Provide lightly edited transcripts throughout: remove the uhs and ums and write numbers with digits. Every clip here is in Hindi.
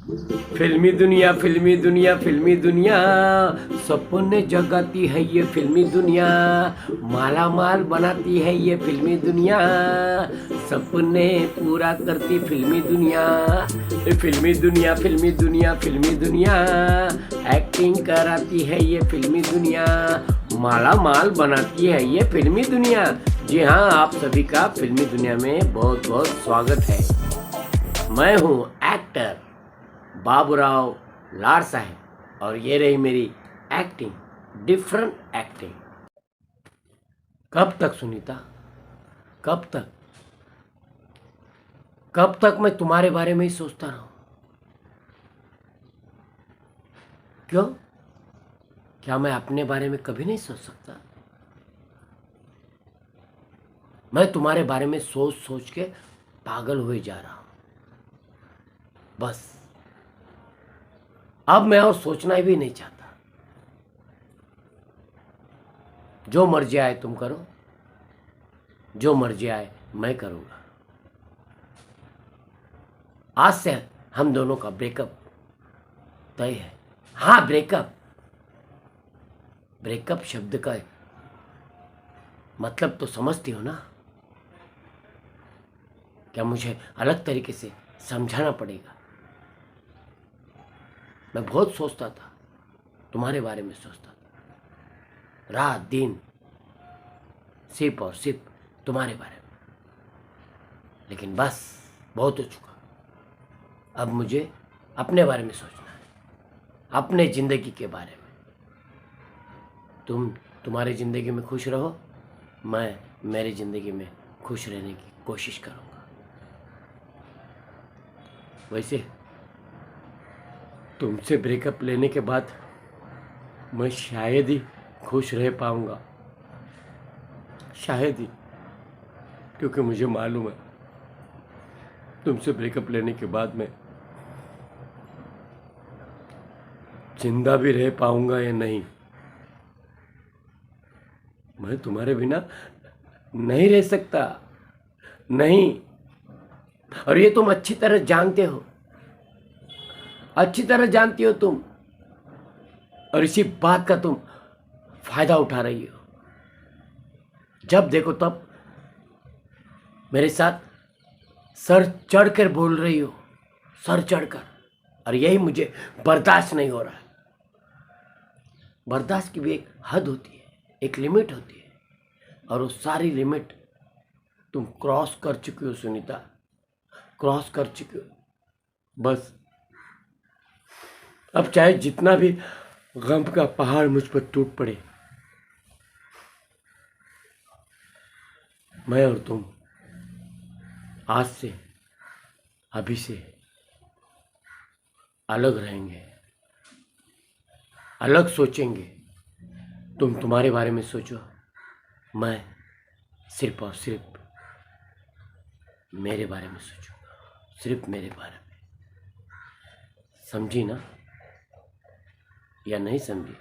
फिल्मी दुनिया, फिल्मी दुनिया, फिल्मी दुनिया, सपने जगाती है ये फिल्मी दुनिया, माला माल बनाती है ये फिल्मी दुनिया, सपने पूरा करती फिल्मी दुनिया। ये फिल्मी दुनिया, फिल्मी दुनिया, फिल्मी दुनिया, एक्टिंग कराती है ये फिल्मी दुनिया, माला माल बनाती है ये फिल्मी दुनिया। जी हाँ, आप सभी का फिल्मी दुनिया में बहुत बहुत स्वागत है। मैं हूँ एक्टर बाबूराव लाड साहब और ये रही मेरी एक्टिंग, डिफरेंट एक्टिंग। कब तक सुनीता, कब तक, कब तक मैं तुम्हारे बारे में ही सोचता रहूं? क्यों? क्या मैं अपने बारे में कभी नहीं सोच सकता? मैं तुम्हारे बारे में सोच सोच के पागल हुए जा रहा हूं। बस अब मैं और सोचना भी नहीं चाहता। जो मर्जी आए तुम करो, जो मर्जी आए मैं करूंगा। आज से हम दोनों का ब्रेकअप तय है। हाँ, ब्रेकअप। ब्रेकअप शब्द का मतलब तो समझती हो ना? क्या मुझे अलग तरीके से समझाना पड़ेगा? मैं बहुत सोचता था, तुम्हारे बारे में सोचता था, रात दिन सिर्फ और सिर्फ तुम्हारे बारे में। लेकिन बस बहुत हो चुका। अब मुझे अपने बारे में सोचना है, अपने जिंदगी के बारे में। तुम्हारी जिंदगी में खुश रहो, मैं मेरी जिंदगी में खुश रहने की कोशिश करूंगा। वैसे तुमसे ब्रेकअप लेने के बाद मैं शायद ही खुश रह पाऊंगा, शायद ही, क्योंकि मुझे मालूम है तुमसे ब्रेकअप लेने के बाद मैं जिंदा भी रह पाऊंगा या नहीं। मैं तुम्हारे बिना नहीं रह सकता, नहीं। और ये तुम अच्छी तरह जानते हो, अच्छी तरह जानती हो तुम, और इसी बात का तुम फायदा उठा रही हो। जब देखो तब मेरे साथ सर चढ़कर बोल रही हो, सर चढ़कर, और यही मुझे बर्दाश्त नहीं हो रहा है। बर्दाश्त की भी एक हद होती है, एक लिमिट होती है, और वो सारी लिमिट तुम क्रॉस कर चुकी हो सुनीता, क्रॉस कर चुकी हो। बस अब चाहे जितना भी गम का पहाड़ मुझ पर टूट पड़े, मैं और तुम आज से, अभी से अलग रहेंगे, अलग सोचेंगे। तुम तुम्हारे बारे में सोचो, मैं सिर्फ और सिर्फ मेरे बारे में सोचूंगा, सिर्फ मेरे बारे में। समझी ना, या नहीं समझी?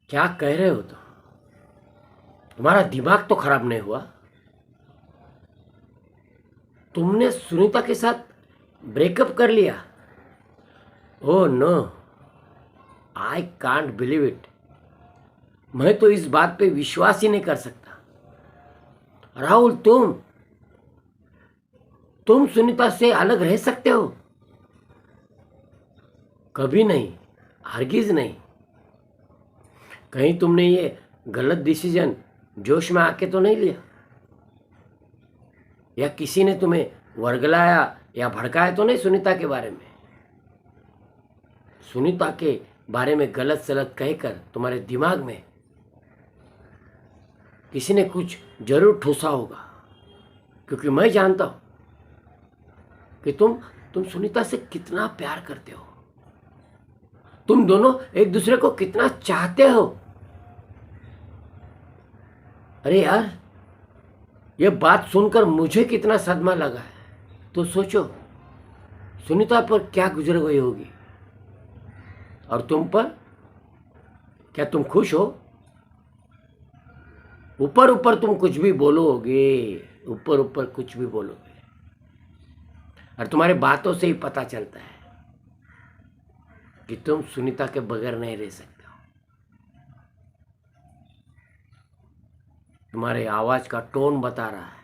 क्या कह रहे हो तुम? तुम्हारा दिमाग तो खराब नहीं हुआ? तुमने सुनीता के साथ ब्रेकअप कर लिया? Oh no, I can't believe it. मैं तो इस बात पे विश्वास ही नहीं कर सकता। राहुल, तुम सुनीता से अलग रह सकते हो? कभी नहीं, हरगिज नहीं। कहीं तुमने ये गलत डिसीजन जोश में आके तो नहीं लिया, या किसी ने तुम्हें वर्गलाया या भड़काया तो नहीं सुनीता के बारे में? सुनीता के बारे में गलत सलत कहकर तुम्हारे दिमाग में किसी ने कुछ जरूर ठूसा होगा, क्योंकि मैं जानता हूं कि तुम सुनीता से कितना प्यार करते हो, तुम दोनों एक दूसरे को कितना चाहते हो। अरे यार, ये बात सुनकर मुझे कितना सदमा लगा है। तो सोचो सुनीता पर क्या गुजर गई होगी, और तुम पर। क्या तुम खुश हो? ऊपर ऊपर तुम कुछ भी बोलोगे, ऊपर ऊपर कुछ भी बोलोगे, और तुम्हारी बातों से ही पता चलता है कि तुम सुनीता के बगैर नहीं रह सकते हो। तुम्हारे आवाज का टोन बता रहा है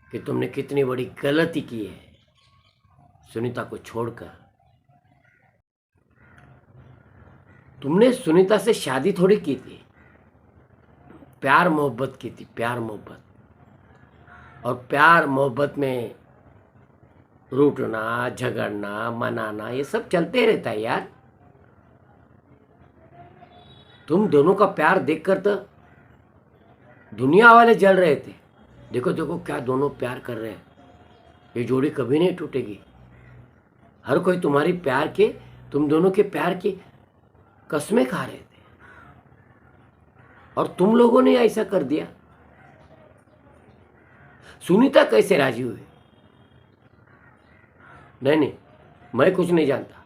कि तुमने कितनी बड़ी गलती की है सुनीता को छोड़कर। तुमने सुनीता से शादी थोड़ी की थी, प्यार मोहब्बत की थी, प्यार मोहब्बत। और प्यार मोहब्बत में रूठना, झगड़ना, मनाना ये सब चलते रहता है यार। तुम दोनों का प्यार देखकर तो दुनिया वाले जल रहे थे। देखो देखो क्या दोनों प्यार कर रहे हैं, ये जोड़ी कभी नहीं टूटेगी। हर कोई तुम्हारी प्यार के, तुम दोनों के प्यार की कसमें खा रहे थे और तुम लोगों ने ऐसा कर दिया। सुनीता कैसे राजी हुई? नहीं नहीं, मैं कुछ नहीं जानता।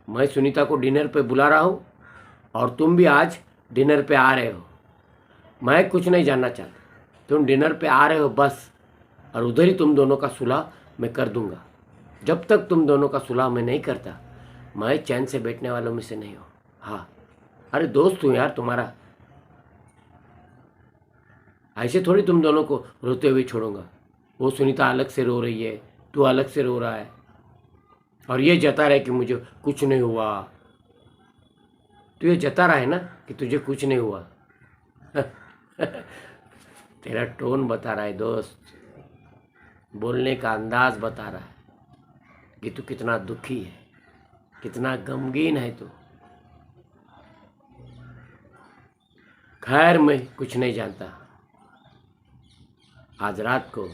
मैं सुनीता को डिनर पे बुला रहा हूं और तुम भी आज डिनर पे आ रहे हो। मैं कुछ नहीं जानना चाहता, तुम डिनर पे आ रहे हो बस, और उधर ही तुम दोनों का सुलह मैं कर दूंगा। जब तक तुम दोनों का सुलह मैं नहीं करता, मैं चैन से बैठने वालों में से नहीं हूँ। हाँ, अरे दोस्त हूँ यार तुम्हारा, ऐसे थोड़ी तुम दोनों को रोते हुए छोड़ूंगा। वो सुनीता अलग से रो रही है, तू अलग से रो रहा है, और ये जता रहा है कि मुझे कुछ नहीं हुआ। तू ये जता रहा है ना कि तुझे कुछ नहीं हुआ। तेरा टोन बता रहा है दोस्त, बोलने का अंदाज बता रहा है कि तू कितना दुखी है, कितना गमगीन है तू। खैर मैं कुछ नहीं जानता। आज रात को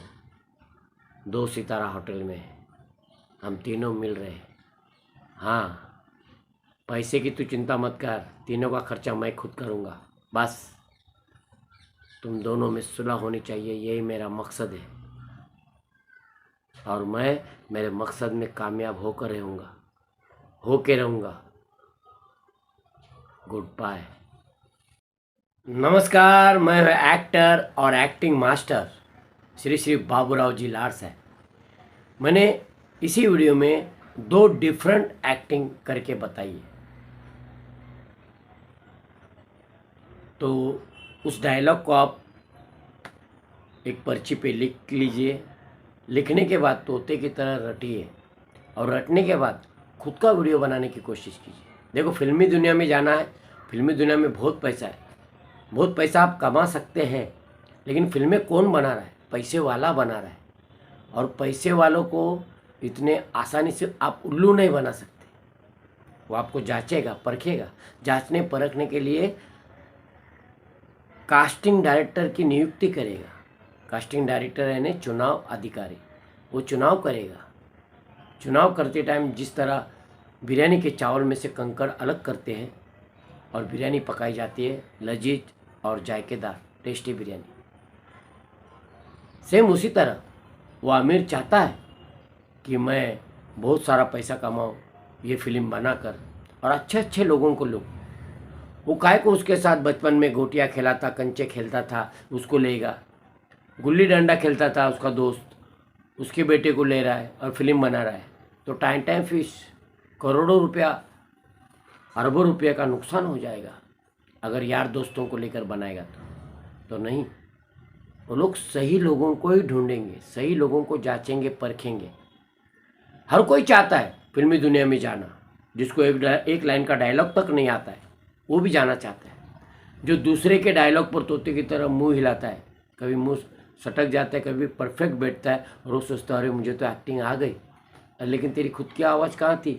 2 सितारा होटल में हम तीनों मिल रहे हैं। हाँ, पैसे की तू चिंता मत कर, तीनों का खर्चा मैं खुद करूँगा। बस तुम दोनों में सुलह होनी चाहिए, यही मेरा मकसद है, और मैं मेरे मकसद में कामयाब होकर रहूँगा। Good bye. नमस्कार, मैं एक्टर और एक्टिंग मास्टर श्री श्री बाबूराव जी लार्स है। मैंने इसी वीडियो में 2 डिफरेंट एक्टिंग करके बताई है। तो उस डायलॉग को आप एक पर्ची पे लिख लीजिए। लिखने के बाद तोते की तरह रटिए, और रटने के बाद खुद का वीडियो बनाने की कोशिश कीजिए। देखो, फिल्मी दुनिया में जाना है, फिल्मी दुनिया में बहुत पैसा है, बहुत पैसा आप कमा सकते हैं, लेकिन फिल्में कौन बना रहा है? पैसे वाला बना रहा है। और पैसे वालों को इतने आसानी से आप उल्लू नहीं बना सकते। वो आपको जांचेगा, परखेगा। जांचने परखने के लिए कास्टिंग डायरेक्टर की नियुक्ति करेगा। कास्टिंग डायरेक्टर यानी चुनाव अधिकारी, वो चुनाव करेगा। चुनाव करते टाइम जिस तरह बिरयानी के चावल में से कंकड़ अलग करते हैं और बिरयानी पकाई जाती है लजीज और जायकेदार टेस्टी बिरयानी, सेम उसी तरह वो आमिर चाहता है कि मैं बहुत सारा पैसा कमाऊँ ये फिल्म बनाकर और अच्छे अच्छे लोगों को लूँ। वो काय को उसके साथ बचपन में गोटियाँ खेलाता, कंचे खेलता था, उसको लेगा। गुल्ली डंडा खेलता था उसका दोस्त, उसके बेटे को ले रहा है और फिल्म बना रहा है। तो टाइम फिश, करोड़ों रुपया, अरबों रुपये का नुकसान हो जाएगा अगर यार दोस्तों को लेकर बनाएगा तो नहीं। वो लोग सही लोगों को ही ढूंढेंगे, सही लोगों को जांचेंगे, परखेंगे। हर कोई चाहता है फिल्मी दुनिया में जाना। जिसको एक लाइन का डायलॉग तक नहीं आता है वो भी जाना चाहता है। जो दूसरे के डायलॉग पर तोते की तरह मुंह हिलाता है, कभी मुंह सटक जाता है, कभी परफेक्ट बैठता है, और वो सोचता है अरे मुझे तो एक्टिंग आ गई। लेकिन तेरी खुद की आवाज़ कहाँ थी?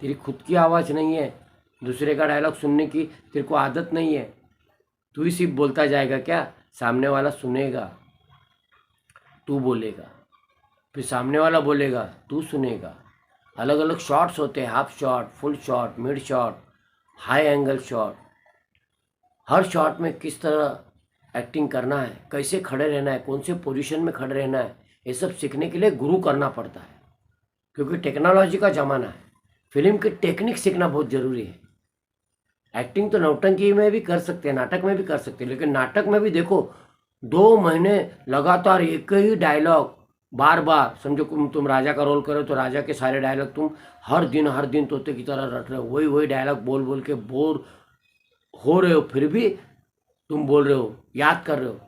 तेरी खुद की आवाज़ नहीं है, दूसरे का डायलॉग सुनने की तेरे को आदत नहीं है। तू ही सिर्फ बोलता जाएगा क्या? सामने वाला सुनेगा, तू बोलेगा, फिर सामने वाला बोलेगा, तू सुनेगा। अलग अलग शॉट्स होते हैं, half shot, full shot, mid shot, high angle shot. हर शॉट में किस तरह एक्टिंग करना है, कैसे खड़े रहना है, कौन से पोजीशन में खड़े रहना है, ये सब सीखने के लिए गुरु करना पड़ता है। क्योंकि टेक्नोलॉजी का ज़माना है, फिल्म की टेक्निक सीखना बहुत ज़रूरी है। एक्टिंग तो नौटंकी में भी कर सकते हैं, नाटक में भी कर सकते हैं, लेकिन नाटक में भी देखो 2 महीने लगातार एक ही डायलॉग बार बार समझो तुम राजा का रोल करो तो राजा के सारे डायलॉग तुम हर दिन तोते की तरह रट रहे हो, वही डायलॉग बोल बोल के बोर हो रहे हो, फिर भी तुम बोल रहे हो, याद कर रहे हो,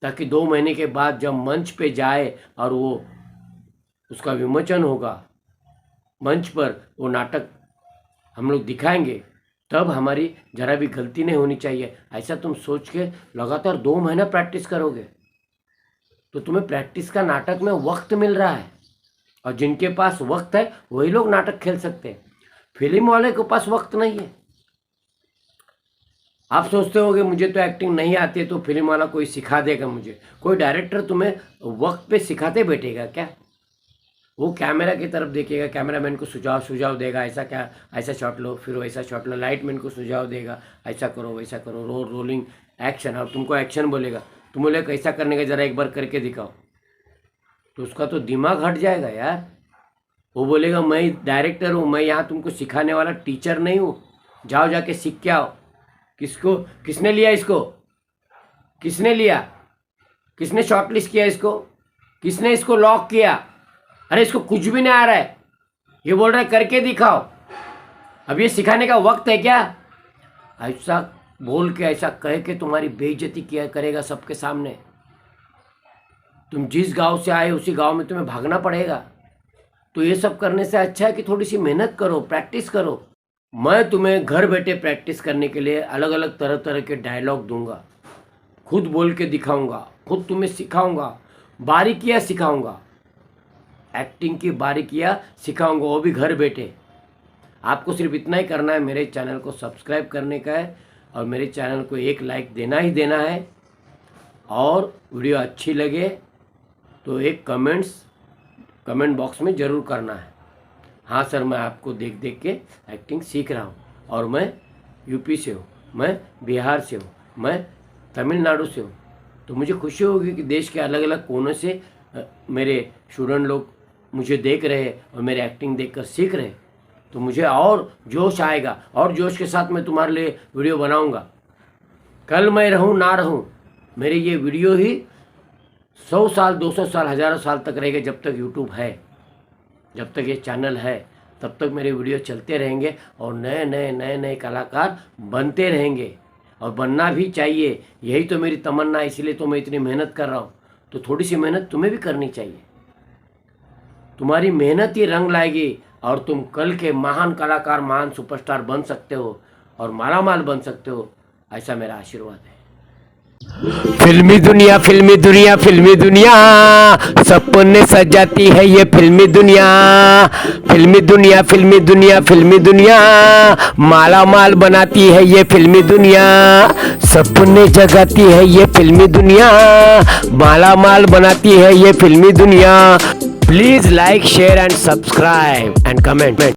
ताकि 2 महीने के बाद जब मंच पे जाए और वो उसका विमोचन होगा, मंच पर वो नाटक हम लोग दिखाएंगे, तब हमारी जरा भी गलती नहीं होनी चाहिए। ऐसा तुम सोच के लगातार 2 महीना प्रैक्टिस करोगे तो तुम्हें प्रैक्टिस का नाटक में वक्त मिल रहा है, और जिनके पास वक्त है वही लोग नाटक खेल सकते हैं। फिल्म वाले के पास वक्त नहीं है। आप सोचते होगे मुझे तो एक्टिंग नहीं आती है तो फिल्म वाला कोई सिखा देगा मुझे। कोई डायरेक्टर तुम्हें वक्त पे सिखाते बैठेगा क्या? वो कैमरा की तरफ देखेगा, कैमरामैन को सुझाव देगा, ऐसा शॉट लो, फिर वैसा शॉट लो, लाइटमैन को सुझाव देगा, ऐसा करो वैसा करो, रोलिंग एक्शन, और तुमको एक्शन बोलेगा, तुम बोले कैसा करने का, जरा एक बार करके दिखाओ, तो उसका तो दिमाग हट जाएगा यार। वो बोलेगा मैं डायरेक्टर हूँ, मैं यहाँ तुमको सिखाने वाला टीचर नहीं हूँ, जाओ जाके सीख के आओ। किसने लिया इसको? किसने लिया? किसने शॉर्टलिस्ट किया इसको? किसने इसको लॉक किया? अरे इसको कुछ भी नहीं आ रहा है, ये बोल रहा है करके दिखाओ। अब ये सिखाने का वक्त है क्या? ऐसा बोल के, ऐसा कह के तुम्हारी बेइज्जती किया करेगा सबके सामने। तुम जिस गांव से आए उसी गांव में तुम्हें भागना पड़ेगा। तो ये सब करने से अच्छा है कि थोड़ी सी मेहनत करो, प्रैक्टिस करो। मैं तुम्हें घर बैठे प्रैक्टिस करने के लिए अलग अलग तरह के डायलॉग दूंगा, खुद बोल के दिखाऊंगा, खुद तुम्हें सिखाऊंगा, बारीकियाँ सिखाऊंगा, एक्टिंग की बारीकियाँ सिखाऊंगा, वो भी घर बैठे। आपको सिर्फ इतना ही करना है, मेरे चैनल को सब्सक्राइब करने का है और मेरे चैनल को एक लाइक देना ही देना है, और वीडियो अच्छी लगे तो एक कमेंट बॉक्स में ज़रूर करना है। हाँ सर, मैं आपको देख देख के एक्टिंग सीख रहा हूँ, और मैं यूपी से हूँ, मैं बिहार से हूँ, मैं तमिलनाडु से हूँ। तो मुझे खुशी होगी कि देश के अलग अलग कोनों से मेरे स्टूडेंट लोग मुझे देख रहे हैं और मेरे एक्टिंग देखकर सीख रहे हैं। तो मुझे और जोश आएगा, और जोश के साथ मैं तुम्हारे लिए वीडियो बनाऊंगा। कल मैं रहूं ना रहूं, मेरे ये वीडियो ही 100 साल 200 साल हज़ारों साल तक रहेगा। जब तक यूट्यूब है, जब तक ये चैनल है, तब तक मेरे वीडियो चलते रहेंगे और नए कलाकार बनते रहेंगे, और बनना भी चाहिए। यही तो मेरी तमन्ना है, इसलिए तो मैं इतनी मेहनत कर रहा हूँ। तो थोड़ी सी मेहनत तुम्हें भी करनी चाहिए। तुम्हारी मेहनत ही रंग लाएगी और तुम कल के महान कलाकार, महान सुपरस्टार बन सकते हो और मालामाल बन सकते हो, ऐसा मेरा आशीर्वाद है। फिल्मी दुनिया, फिल्मी दुनिया, फिल्मी दुनिया, सपने सजाती है ये फिल्मी दुनिया। फिल्मी दुनिया, फिल्मी दुनिया, फिल्मी दुनिया, माला माल बनाती है ये फिल्मी दुनिया। सपने जगाती है ये फिल्मी दुनिया, माला माल बनाती है ये फिल्मी दुनिया। Please like, share and subscribe and comment.